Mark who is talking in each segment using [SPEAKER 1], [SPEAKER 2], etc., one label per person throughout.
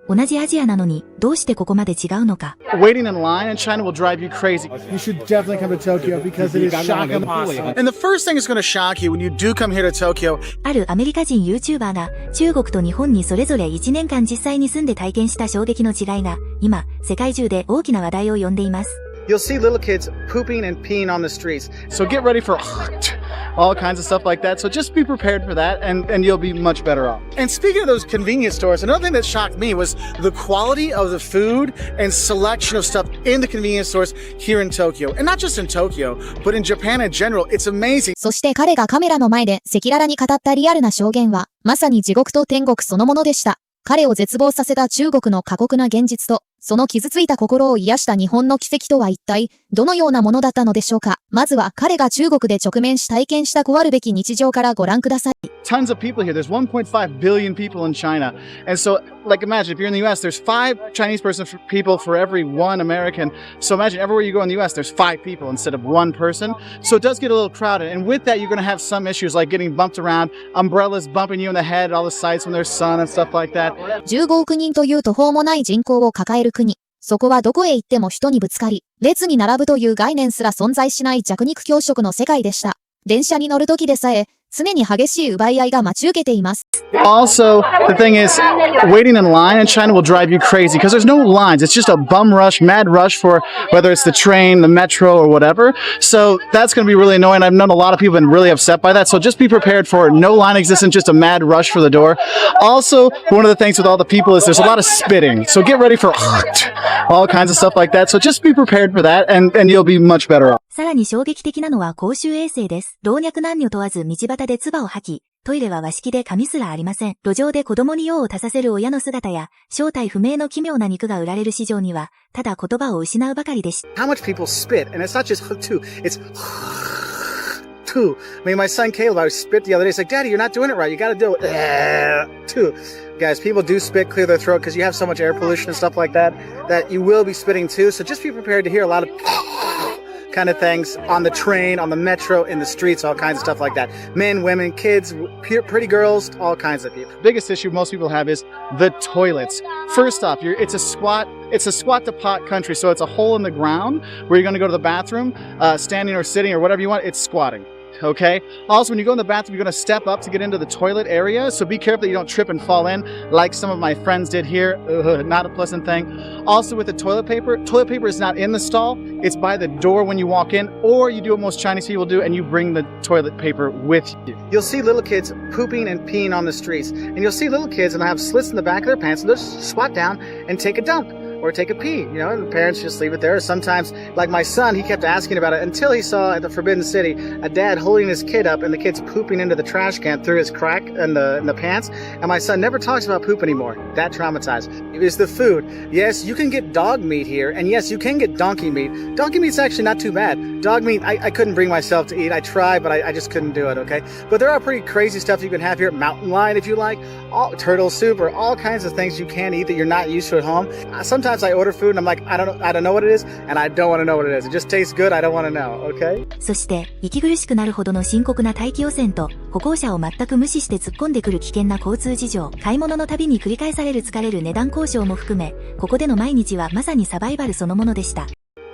[SPEAKER 1] 同じアジアなのに、どうしてここまで違うのか。
[SPEAKER 2] Waiting in line in China will drive you crazy.
[SPEAKER 3] You should definitely come to Tokyo because it is shocking.
[SPEAKER 2] And the first thing is going to shock you when you do come here to Tokyo.
[SPEAKER 1] あるアメリカ人 YouTuber が、中国と日本にそれぞれ1年間実際に住んで体験した衝撃の違いが、今、世界中で大きな話題を呼んでいます。
[SPEAKER 2] You'll see little kids pooping and peeing on the streets. So get ready for all kinds of stuff like that. So just be prepared for that and you'll be much better off. And speaking of those convenience stores, another thing that shocked me was the quality of the food and selection of stuff in the convenience stores here in Tokyo. And not just in Tokyo, but in Japan in general. It's amazing.
[SPEAKER 4] そして彼がカメラの前で赤裸々に語ったリアルな証言は、まさに地獄と天国そのものでした。彼を絶望させた中国の過酷な現実と、その傷ついた心を癒した日本の奇跡とは一体、どのようなものだったのでしょうか。まずは彼が中国で直面し体験したこわるべき日常からご覧ください。
[SPEAKER 2] Tons of people here. There's 1.5 billion people in China. And so, like imagine, if you're in the US, there's 5 Chinese people for every 1 American. So imagine everywhere you go in the US, there's 5 people instead of 1 person. So it does get a little crowded. And with that, you're going to have some issues like getting bumped around, umbrellas bumping you in the head, all the sights when there's sun and stuff like that.
[SPEAKER 4] 15億人という途方もない人口を抱える国。そこはどこへ行っても人にぶつかり、列に並ぶという概念すら存在しない弱肉強食の世界でした。電車に乗る時でさえ、常に激しい奪い合いが待ち受けています。
[SPEAKER 2] Also, the thing is, waiting in line in China will drive you crazy because there's no lines. It's just a bum rush, mad rush for whether it's the train, the metro, or whatever. So that's going to be really annoying. I've known a lot of people have been really upset by that. So just be prepared for it. No line existence, just a mad rush for the door. Also, one of the things with all the people is there's a lot of spitting. So get ready for all kinds of stuff like that. So just be prepared for that and you'll be much better off.
[SPEAKER 1] さらに衝撃的なのは公衆衛生です。老若男女問わず道端で唾を吐き、トイレは和式で紙すらありません。路上で子供に用を足させる親の姿や、正体不明の奇妙な肉が売られる市場には、ただ言葉を失うばかりでした。
[SPEAKER 2] How much people spit, and it's not just two, it's two. I mean, my son Caleb, I spit the other day. He's like, Daddy, you're not doing it right. You gotta do it. Two. Guys, people do spit, clear their throat, because you have so much air pollution and stuff like that, that you will be spitting too. So just be prepared to hear a lot of kind of things on the train, on the metro, in the streets, all kinds of stuff like that. Men, women, kids, pretty girls, all kinds of people. Biggest issue most people have is the toilets. First off, it's a squat to pot country, so it's a hole in the ground where you're going to go to the bathroom, standing or sitting or whatever you want. It's squatting. Okay. Also, when you go in the bathroom, you're going to step up to get into the toilet area. So be careful that you don't trip and fall in like some of my friends did here. Not a pleasant thing. Also with the toilet paper is not in the stall. It's by the door when you walk in, or you do what most Chinese people do and you bring the toilet paper with you. You'll see little kids pooping and peeing on the streets. And you'll see little kids and they'll have slits in the back of their pants and they'll just squat down and take a dump. Or take a pee, and the parents just leave it there. Sometimes, like my son, he kept asking about it until he saw at the Forbidden City a dad holding his kid up and the kid's pooping into the trash can through his crack in the pants. And my son never talks about poop anymore. That traumatized. It is the food. Yes, you can get dog meat here, and yes, you can get donkey meat. Donkey meat's actually not too bad. Dog meat, I couldn't bring myself to eat. I tried, but I just couldn't do it, okay? But there are pretty crazy stuff you can have here. Mountain lion, if you like. Turtle soup, or all kinds of things you can eat that you're not used to at home. Sometimes I order food and I'm like, I don't know what it is, and I don't want to know what it is. It just tastes good. I don't want to know, okay?
[SPEAKER 1] そして、息苦しくなるほどの深刻な大気汚染と、歩行者を全く無視して突っ込んでくる危険な交通事情、買い物のたびに繰り返される疲れる値段交渉も含め、ここでの毎日はまさにサバイバルそのものでした。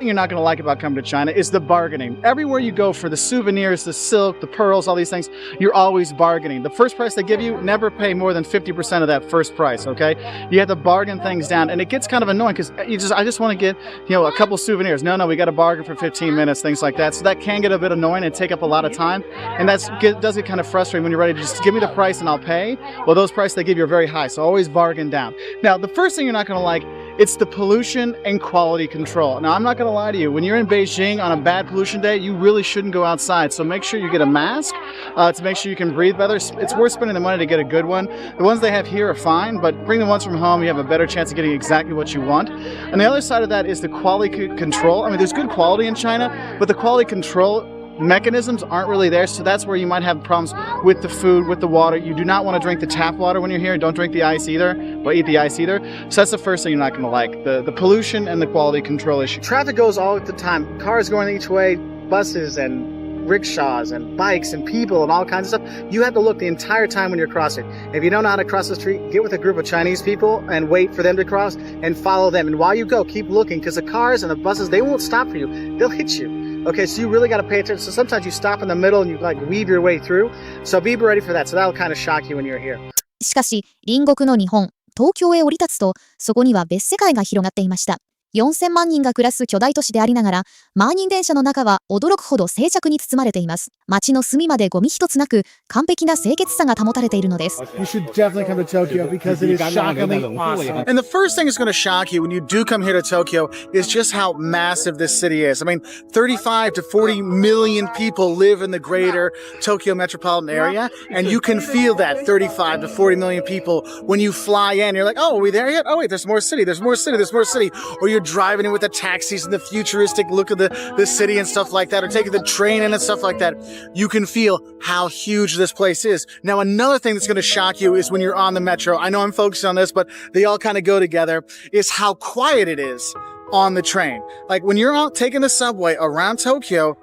[SPEAKER 2] You're not going to like about coming to China is the bargaining. Everywhere you go for the souvenirs, the silk, the pearls, all these things, you're always bargaining. The first price they give you, never pay more than 50% of that first price, okay? You have to bargain things down, and it gets kind of annoying because I just want to get, a couple souvenirs. No, we got to bargain for 15 minutes, things like that. So that can get a bit annoying and take up a lot of time, and does get kind of frustrating when you're ready to just give me the price and I'll pay. Well, those prices they give you are very high, so always bargain down. Now, the first thing you're not going to like, it's the pollution and quality control. Now, I'm not going to lie to you. When you're in Beijing on a bad pollution day, you really shouldn't go outside. So make sure you get a mask to make sure you can breathe better. It's worth spending the money to get a good one. The ones they have here are fine, but bring the ones from home. You have a better chance of getting exactly what you want. And the other side of that is the quality control. I mean, there's good quality in China, but the quality control mechanisms aren't really there, so that's where you might have problems with the food, with the water. You do not want to drink the tap water when you're here. Don't drink the ice either, or eat the ice either. So that's the first thing you're not going to like, the pollution and the quality control issue. Traffic goes all the time. Cars going each way, buses and rickshaws and bikes and people and all kinds of stuff. You have to look the entire time when you're crossing. If you don't know how to cross the street, get with a group of Chinese people and wait for them to cross and follow them. And while you go, keep looking, because the cars and the buses, they won't stop for you. They'll hit you. Okay, so you really got to pay attention. So sometimes you stop in the middle and you like weave your way through. So be ready for that. So that'll kind of shock you when you're here.
[SPEAKER 4] しかし、隣国の日本、東京へ降り立つと、そこには別世界が広がっていました。4000万人が暮らす巨大都市でありながら、満員電車の中は驚くほど静寂に包まれています。街の隅までゴミ一つなく、完璧な清潔さが保たれているのです。
[SPEAKER 3] You should definitely come to Tokyo because it is shockingly awesome.
[SPEAKER 2] And the first thing that's going to shock you when you do come here to Tokyo is just how massive this city is. I mean, 35 to 40 million people live in the greater Tokyo metropolitan area, and you can feel that 35 to 40 million people when you fly in. You're like, oh, are we there yet? Oh, wait, there's more city, there's more city, there's more city. Or you're driving in with the taxis and the futuristic look of the city and stuff like that, or taking the train in and stuff like that. You can feel how huge this place is. Now, another thing that's going to shock you is when you're on the metro. I know I'm focusing on this, but they all kind of go together, is how quiet it is on the train. Like when you're out taking the subway around Tokyo,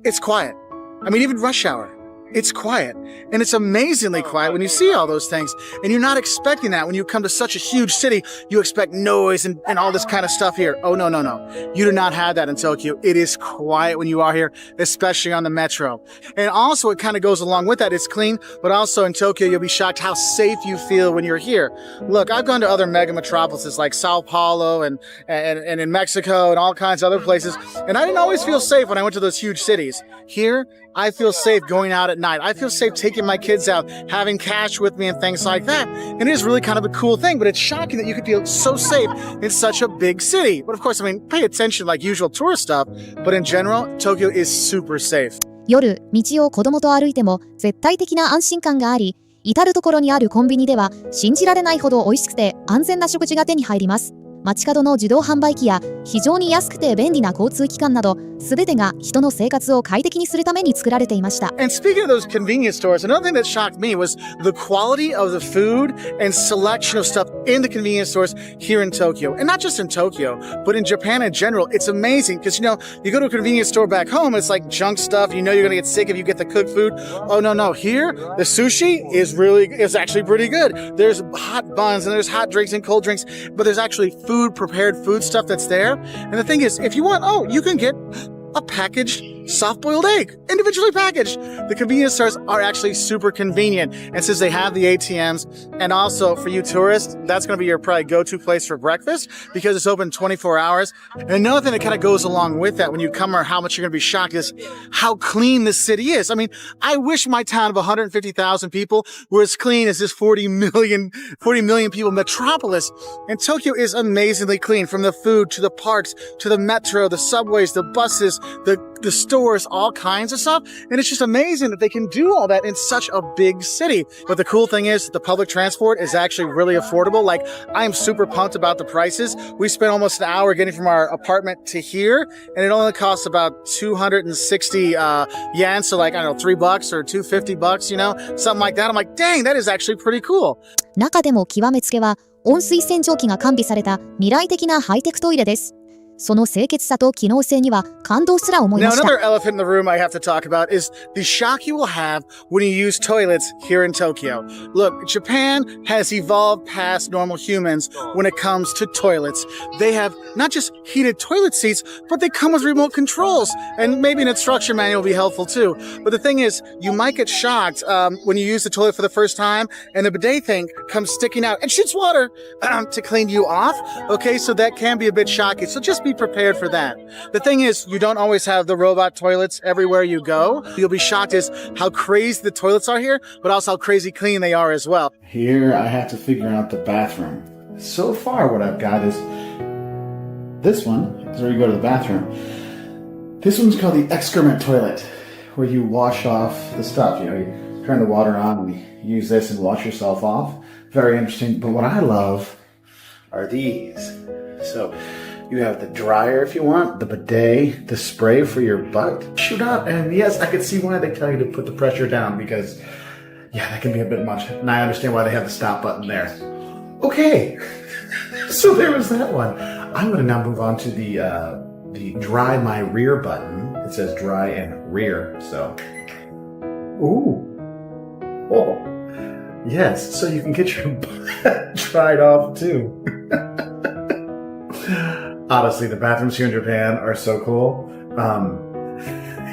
[SPEAKER 2] it's quiet. I mean, even rush hour. It's quiet. And it's amazingly quiet when you see all those things. And you're not expecting that when you come to such a huge city. You expect noise and all this kind of stuff here. Oh, no, no, no. You do not have that in Tokyo. It is quiet when you are here, especially on the metro. And also, it kind of goes along with that. It's clean, but also in Tokyo, you'll be shocked how safe you feel when you're here. Look, I've gone to other mega metropolises like Sao Paulo and in Mexico and all kinds of other places. And I didn't always feel safe when I went to those huge cities. Here, I feel safe going out at night. I feel safe taking my kids out, having cash with me and things like that. And it is really kind of a cool thing, but it's shocking that you could feel so safe in such a big city. But of course, I mean, pay attention like usual tourist stuff, but in general, Tokyo is super safe.
[SPEAKER 4] 夜、道を子供と歩いても絶対的な安心感があり、至るところにあるコンビニでは信じられないほど美味しくて安全な食事が手に入ります。街角の自動販売機や非常に安くて便利な交通機関など、すべてが人の生活を快適にするために作られていました。
[SPEAKER 2] And speaking of those convenience stores, another thing that shocked me was the quality of the food and selection of stuff in the convenience stores here in Tokyo. And not just in Tokyo, but in Japan in general. It's amazing because, you know, you go to a convenience store back home, it's like junk stuff. You know you're going to get sick if you get the cooked food. Oh, no, no. Here, the sushi is actually pretty good. There's hot buns and there's hot drinks and cold drinks, but there's actually prepared food stuff that's there. And the thing is, if you want, you can get a packaged soft-boiled egg, individually packaged. The convenience stores are actually super convenient. And since they have the ATMs, and also for you tourists, that's going to be your probably go-to place for breakfast because it's open 24 hours. And another thing that kind of goes along with that when you come or how much you're going to be shocked is how clean this city is. I mean, I wish my town of 150,000 people were as clean as this 40 million people metropolis. And Tokyo is amazingly clean, from the food to the parks to the metro, the subways, the buses, the stores, all kinds of stuff. And it's just amazing that they can do all that in such a big city. But the cool thing is the public transport is actually really affordable. Like, I am super pumped about the prices. We spent almost an hour getting from our apartment to here, and it only costs about 260 yen. So like, I don't know, $3 or $250, you know, something like that. I'm like, dang, that is actually pretty cool.
[SPEAKER 4] 中でも極めつけは、温水洗浄機が完備された未来的なハイテクトイレです。その清潔さと機能性には感動すら思いました。
[SPEAKER 2] Now, another elephant in the room I have to talk about is the shock you will have when you use toilets here in Tokyo. Look, Japan has evolved past normal humans when it comes to toilets. They have not just heated toilet seats, but they come with remote controls. And maybe an instruction manual will be helpful too. But the thing is, you might get shocked when you use the toilet for the first time and the bidet thing comes sticking out and shoots water to clean you off. Okay, so that can be a bit shocking. So just be prepared for that. The thing is, you don't always have the robot toilets everywhere you go. You'll be shocked as how crazy the toilets are here, but also how crazy clean they are as well.
[SPEAKER 3] Here, I have to figure out the bathroom. So far, what I've got is this one, is where you go to the bathroom. This one's called the excrement toilet, where you wash off the stuff. You know, you turn the water on and you use this and wash yourself off. Very interesting. But what I love are these. So you have the dryer if you want, the bidet, the spray for your butt. Shoot up, and yes, I could see why they tell you to put the pressure down because, yeah, that can be a bit much. And I understand why they have the stop button there. Okay, so there was that one. I'm going to now move on to the dry my rear button. It says dry and rear, so. Ooh. Oh. Yes, so you can get your butt dried off too. Honestly, the bathrooms here in Japan are so cool.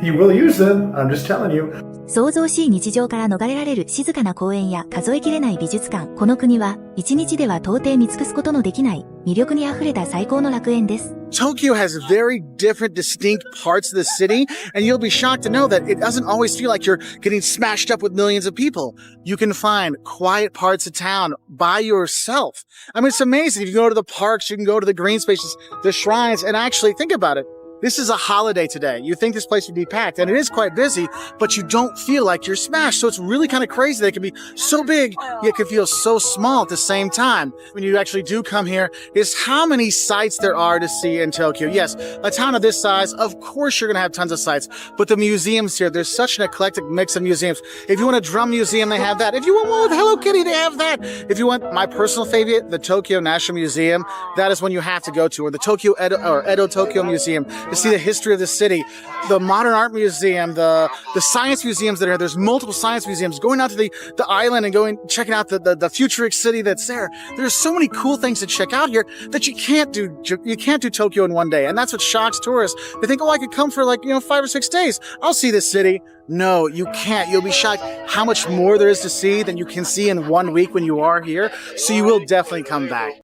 [SPEAKER 3] You will use them, I'm just telling you.
[SPEAKER 1] 騒々しい日常から逃れられる静かな公園や数えきれない美術館。この国は、一日では到底見尽くすことのできない、魅力に溢れた最高の楽園です。
[SPEAKER 2] Tokyo has very different, distinct parts of the city, and you'll be shocked to know that it doesn't always feel like you're getting smashed up with millions of people. You can find quiet parts of town by yourself. I mean, it's amazing. You can go to the parks, you can go to the green spaces, the shrines, and actually think about it. This is a holiday today. You think this place would be packed, and it is quite busy, but you don't feel like you're smashed. So it's really kind of crazy that it can be so big, yet can feel so small at the same time. When you actually do come here, is how many sights there are to see in Tokyo. Yes, a town of this size, of course you're going to have tons of sights, but the museums here, there's such an eclectic mix of museums. If you want a drum museum, they have that. If you want one with Hello Kitty, they have that. If you want my personal favorite, the Tokyo National Museum, that is one you have to go to, or the Tokyo Edo Tokyo Museum, to see the history of the city, the modern art museum, the science museums that are here. There's multiple science museums. Going out to the island and checking out the futuristic city that's there. There's so many cool things to check out here that you can't do Tokyo in one day. And that's what shocks tourists. They think, oh, I could come for 5 or 6 days. I'll see this city. No, you can't. You'll be shocked how much more there is to see than you can see in 1 week when you are here. So you will definitely come back.